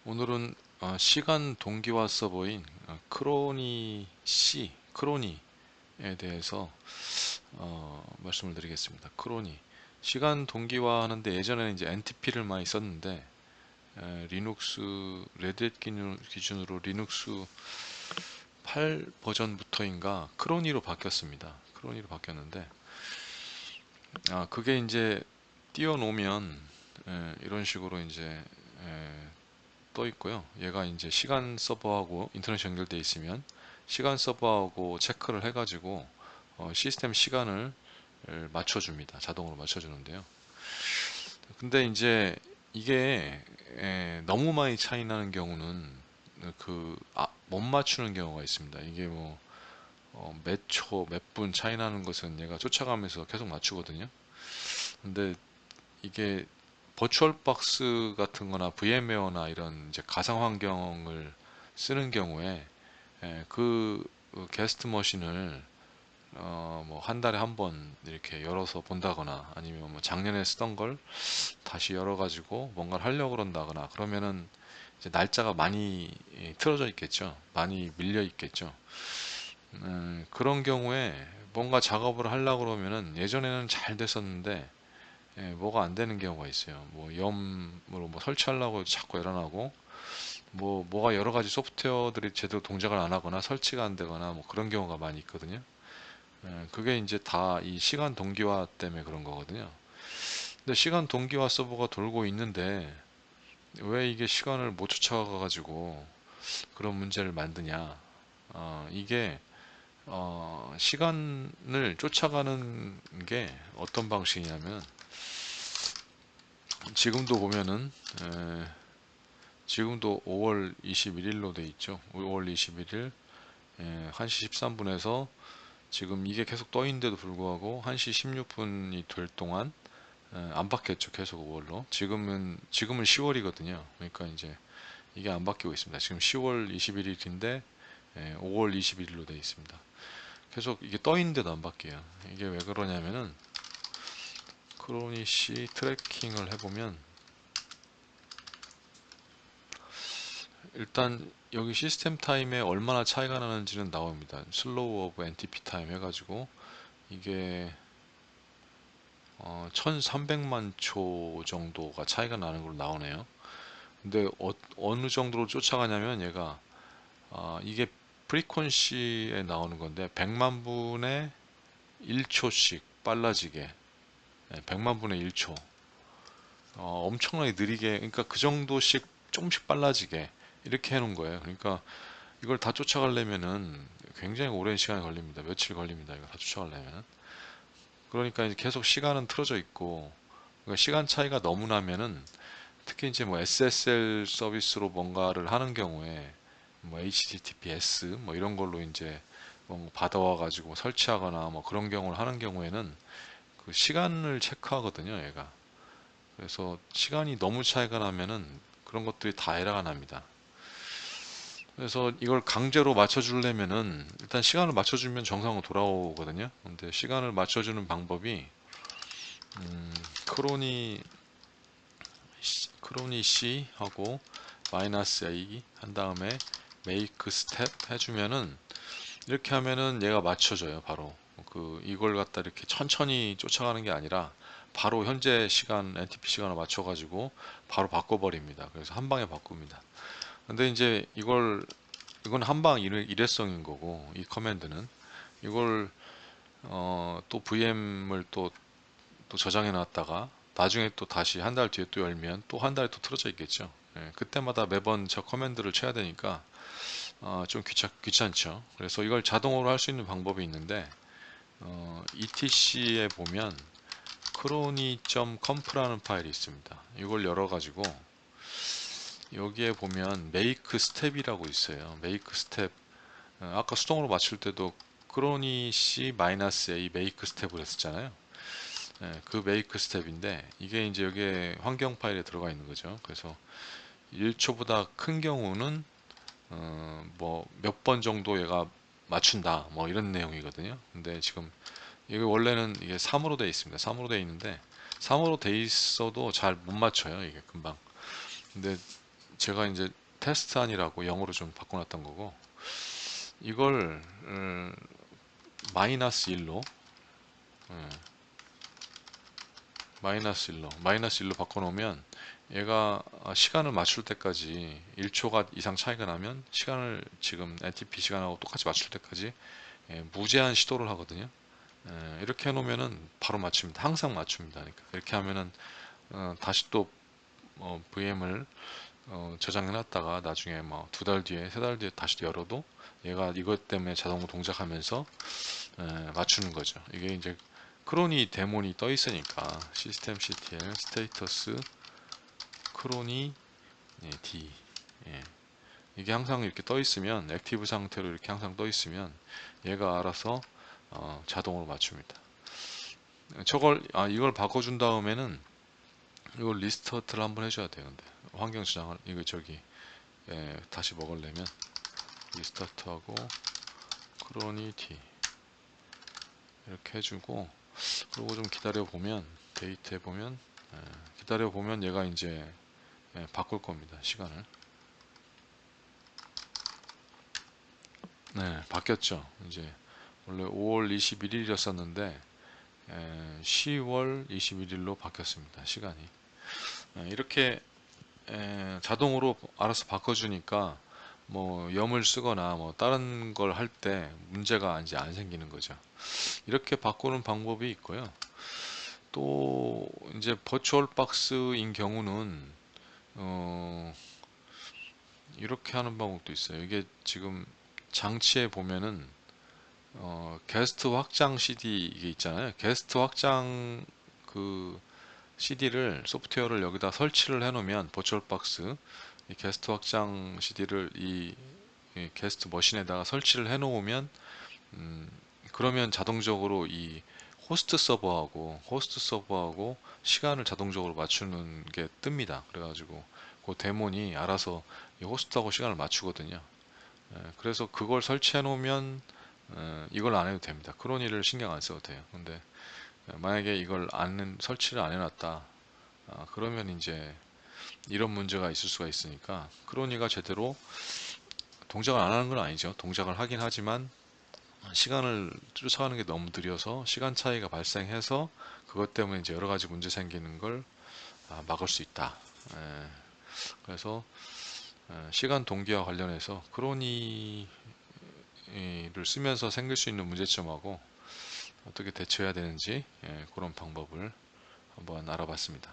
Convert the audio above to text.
오늘은 시간 동기화 서버인 크로니 C, 크로니에 대해서 말씀을 드리겠습니다. 크로니 시간 동기화 하는데 예전에는 이제 NTP를 많이 썼는데 리눅스 레드햇 기준으로 리눅스 8 버전부터인가 크로니로 바뀌었습니다. 크로니로 바뀌었는데 그게 이제 띄워놓으면 이런 식으로 이제 떠 있고요. 얘가 이제 시간 서버하고 인터넷 연결돼 있으면 시간 서버하고 체크를 해가지고 시스템 시간을 맞춰줍니다. 자동으로 맞춰주는데요. 근데 이제 이게 너무 많이 차이 나는 경우는 못 맞추는 경우가 있습니다. 이게 뭐 몇 초, 몇 분 차이 나는 것은 얘가 쫓아가면서 계속 맞추거든요. 근데 이게 버추얼 박스 같은 거나 VM웨어나 이런 이제 가상 환경을 쓰는 경우에 그 게스트 머신을 뭐 한 달에 한 번 이렇게 열어서 본다거나 아니면 뭐 작년에 쓰던 걸 다시 열어가지고 뭔가를 하려고 그런다거나 그러면은 이제 날짜가 많이 틀어져 있겠죠. 많이 밀려 있겠죠. 그런 경우에 뭔가 작업을 하려고 그러면은 예전에는 잘 됐었는데 뭐가 안 되는 경우가 있어요. 뭐 염으로 뭐 설치하려고 해도 자꾸 열어나고 뭐가 여러 가지 소프트웨어들이 제대로 동작을 안 하거나 설치가 안 되거나 뭐 그런 경우가 많이 있거든요. 그게 이제 다 이 시간 동기화 때문에 그런 거거든요. 근데 시간 동기화 서버가 돌고 있는데 왜 이게 시간을 못 쫓아가 가지고 그런 문제를 만드냐? 이게 시간을 쫓아가는 게 어떤 방식이냐면 지금도 보면은 에, 지금도 5월 21일로 돼 있죠. 5월 21일 1시 13분에서 지금 이게 계속 떠 있는데도 불구하고 1시 16분이 될 동안 안 바뀌었죠. 계속 5월로. 지금은 10월이거든요. 그러니까 이제 이게 안 바뀌고 있습니다. 지금 10월 21일인데 5월 21일로 돼 있습니다. 계속 이게 떠 있는데도 안 바뀌어요. 이게 왜 그러냐면은 크로니시 트래킹을 해보면 일단 여기 시스템 타임에 얼마나 차이가 나는지는 나옵니다. 슬로우 오브 NTP 타임 해가지고 이게 1300만 초 정도가 차이가 나는 걸로 나오네요. 근데 느 정도로 쫓아가냐면 얘가 이게 프리퀀시에 나오는 건데 100만 분의 1초씩 빨라지게 100만 분의 1초 엄청나게 느리게 그러니까 그 정도씩 조금씩 빨라지게 이렇게 해놓은 거예요. 그러니까 이걸 다 쫓아가려면은 굉장히 오랜 시간이 걸립니다. 며칠 걸립니다. 이거 다 쫓아가려면은. 그러니까 이제 계속 시간은 틀어져 있고, 그러니까 시간 차이가 너무 나면은 특히 이제 뭐 SSL 서비스로 뭔가를 하는 경우에 뭐 HTTPS 뭐 이런 걸로 이제 뭐 받아와 가지고 설치하거나 뭐 그런 경우를 하는 경우에는 그 시간을 체크하거든요, 얘가. 그래서 시간이 너무 차이가 나면은 그런 것들이 다 에러가 납니다. 그래서 이걸 강제로 맞춰주려면은 일단 시간을 맞춰주면 정상으로 돌아오거든요. 근데 시간을 맞춰주는 방법이 크로니 크로니 C 하고 마이너스 A 한 다음에 메이크 스텝 해주면은 이렇게 하면은 얘가 맞춰줘요. 바로 이걸 갖다 이렇게 천천히 쫓아가는 게 아니라 바로 현재 시간 NTP 시간을 맞춰가지고 바로 바꿔버립니다. 그래서 한 방에 바꿉니다. 근데 이제 이건 한방 일회성인 거고 이 커맨드는 이걸 또 VM을 또 저장해 놨다가 나중에 또 다시 한 달 뒤에 또 열면 또 한 달에 또 틀어져 있겠죠. 그때마다 매번 저 커맨드를 쳐야 되니까 좀 귀찮죠. 그래서 이걸 자동으로 할 수 있는 방법이 있는데 etc에 보면 crony.comp라는 파일이 있습니다. 이걸 열어가지고 여기에 보면 make step이라고 있어요. make step 아까 수동으로 맞출 때도 크로니 C-A make step을 했었잖아요. 그 make step인데 이게 이제 여기에 환경 파일에 들어가 있는 거죠. 그래서 1초보다 큰 경우는 뭐 몇 번 정도 얘가 맞춘다 뭐 이런 내용이거든요. 근데 지금 이게 원래는 이게 3으로 돼 있습니다. 3으로 돼 있는데 3으로 돼 있어도 잘 못 맞춰요. 이게 금방. 근데 제가 이제 테스트안이라고 영어로 좀 바꿔놨던 거고, 이걸 마이너스 1로 마이너스 1로 바꿔놓으면 얘가 시간을 맞출 때까지 1초가 이상 차이가 나면 시간을 지금 NTP 시간하고 똑같이 맞출 때까지 무제한 시도를 하거든요. 이렇게 해놓으면은 바로 맞춥니다. 항상 맞춥니다. 그러니까 이렇게 하면은 다시 또 VM을 저장해놨다가 나중에 뭐 2달 뒤에 3달 뒤에 다시 열어도 얘가 이것 때문에 자동으로 동작하면서 맞추는 거죠. 이게 이제 크로니 데몬이 떠 있으니까 시스템 CTL 스테이터스 크로니 D 이게 항상 이렇게 떠 있으면 액티브 상태로 이렇게 항상 떠 있으면 얘가 알아서 자동으로 맞춥니다. 이걸 바꿔준 다음에는 이걸 리스타트를 한번 해줘야 돼요. 근데 환경 저장을 이거 저기 다시 먹으려면 리스타트하고 크로니 D 이렇게 해주고, 그리고 좀 기다려 보면 데이트해 보면 기다려 보면 얘가 이제 바꿀 겁니다. 시간을. 네, 바뀌었죠. 이제 원래 5월 21일이었었는데 10월 21일로 바뀌었습니다. 시간이. 이렇게 자동으로 알아서 바꿔주니까 뭐 염을 쓰거나 뭐 다른 걸 할 때 문제가 이제 안 생기는 거죠. 이렇게 바꾸는 방법이 있고요. 또 이제 버추얼 박스인 경우는 어, 이렇게 하는 방법도 있어요. 이게 지금 장치에 보면은 게스트 확장 CD 이게 있잖아요. 게스트 확장 그 CD를 소프트웨어를 여기다 설치를 해놓으면 버추얼 박스 이 게스트 확장 CD를 이 게스트 머신에다가 설치를 해놓으면 음, 그러면 자동적으로 이 호스트 서버하고 시간을 자동적으로 맞추는 게 뜹니다. 그래가지고 그 데몬이 알아서 이 호스트하고 시간을 맞추거든요. 그래서 그걸 설치해 놓으면 이걸 안 해도 됩니다. 크로니를 신경 안 써도 돼요. 근데 만약에 이걸 설치를 안 해놨다. 그러면 이제 이런 문제가 있을 수가 있으니까 크로니가 제대로 동작을 안 하는 건 아니죠. 동작을 하긴 하지만 시간을 쫓아가는 게 너무 느려서 시간 차이가 발생해서 그것 때문에 이제 여러 가지 문제 생기는 걸 막을 수 있다. 에, 그래서 시간 동기와 관련해서 크로니를 쓰면서 생길 수 있는 문제점하고 어떻게 대처해야 되는지 그런 방법을 한번 알아봤습니다.